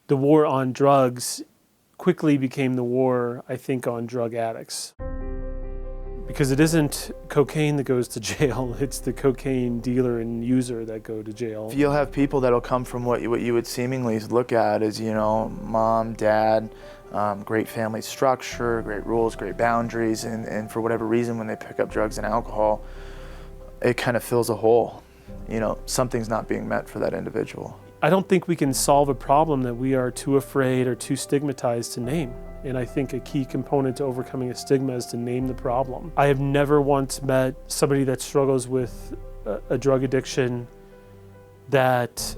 The war on drugs quickly became the war, I think, on drug addicts. Because it isn't cocaine that goes to jail, it's the cocaine dealer and user that go to jail. You'll have people that'll come from what you would seemingly look at as, mom, dad, great family structure, great rules, great boundaries, and for whatever reason, when they pick up drugs and alcohol, it kind of fills a hole. Something's not being met for that individual. I don't think we can solve a problem that we are too afraid or too stigmatized to name. And I think a key component to overcoming a stigma is to name the problem. I have never once met somebody that struggles with a drug addiction that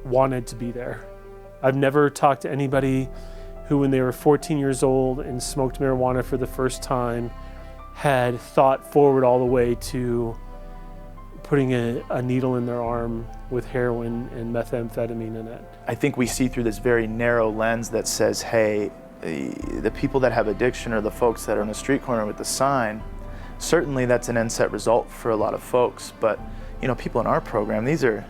wanted to be there. I've never talked to anybody who, when they were 14 years old and smoked marijuana for the first time, had thought forward all the way to putting a needle in their arm with heroin and methamphetamine in it. I think we see through this very narrow lens that says, hey, the people that have addiction are the folks that are on the street corner with the sign. Certainly that's an end set result for a lot of folks, but people in our program, these are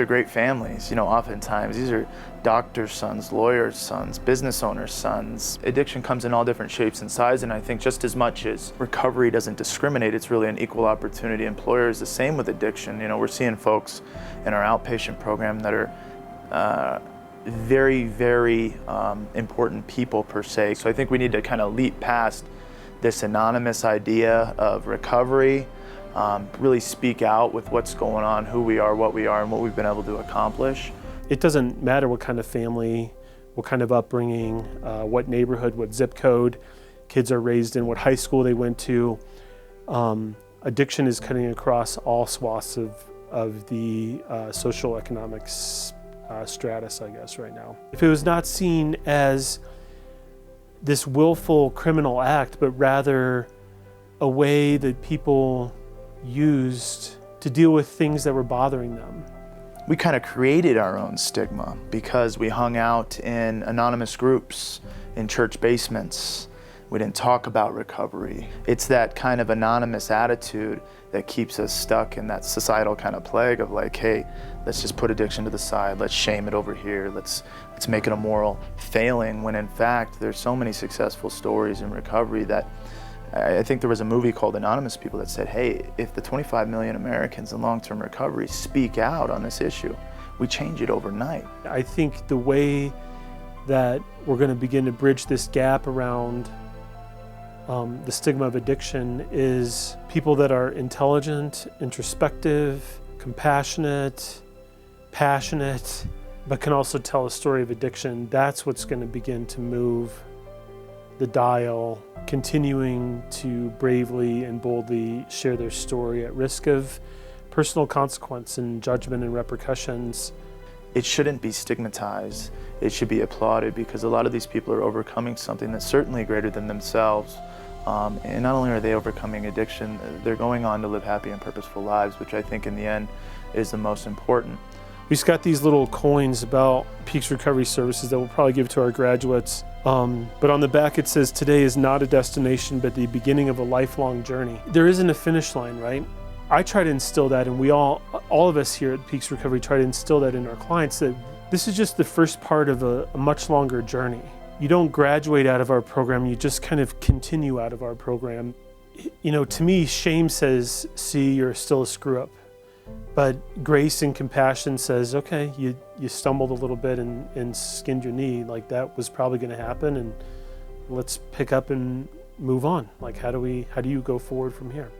great families. Oftentimes these are doctors' sons, lawyers' sons, business owners' sons. Addiction comes in all different shapes and sizes, and I think just as much as recovery doesn't discriminate, it's really an equal opportunity employer is the same with addiction. We're seeing folks in our outpatient program that are very, very important people per se. So I think we need to kind of leap past this anonymous idea of recovery, really speak out with what's going on, who we are, and what we've been able to accomplish. It doesn't matter what kind of family, what kind of upbringing, what neighborhood, what zip code kids are raised in, what high school they went to. Addiction is cutting across all swaths of the social economics stratus, I guess, right now. If it was not seen as this willful criminal act, but rather a way that people used to deal with things that were bothering them. We kind of created our own stigma because we hung out in anonymous groups, in church basements. We didn't talk about recovery. It's that kind of anonymous attitude that keeps us stuck in that societal kind of plague of like, hey, let's just put addiction to the side, let's shame it over here, let's make it a moral failing, when in fact there's so many successful stories in recovery that I think there was a movie called Anonymous People that said, hey, if the 25 million Americans in long-term recovery speak out on this issue, we change it overnight. I think the way that we're going to begin to bridge this gap around the stigma of addiction is people that are intelligent, introspective, compassionate, passionate, but can also tell a story of addiction. That's what's going to begin to move the dial, continuing to bravely and boldly share their story at risk of personal consequence and judgment and repercussions. It shouldn't be stigmatized. It should be applauded because a lot of these people are overcoming something that's certainly greater than themselves. And not only are they overcoming addiction, they're going on to live happy and purposeful lives, which I think in the end is the most important. We just got these little coins about Peaks Recovery Services that we'll probably give to our graduates. But on the back it says, today is not a destination, but the beginning of a lifelong journey. There isn't a finish line, right? I try to instill that, and we all of us here at Peaks Recovery try to instill that in our clients, that this is just the first part of a much longer journey. You don't graduate out of our program, you just kind of continue out of our program. To me, shame says, see, you're still a screw up. But grace and compassion says, okay, you stumbled a little bit and skinned your knee, like that was probably gonna happen, and let's pick up and move on. Like how do you go forward from here?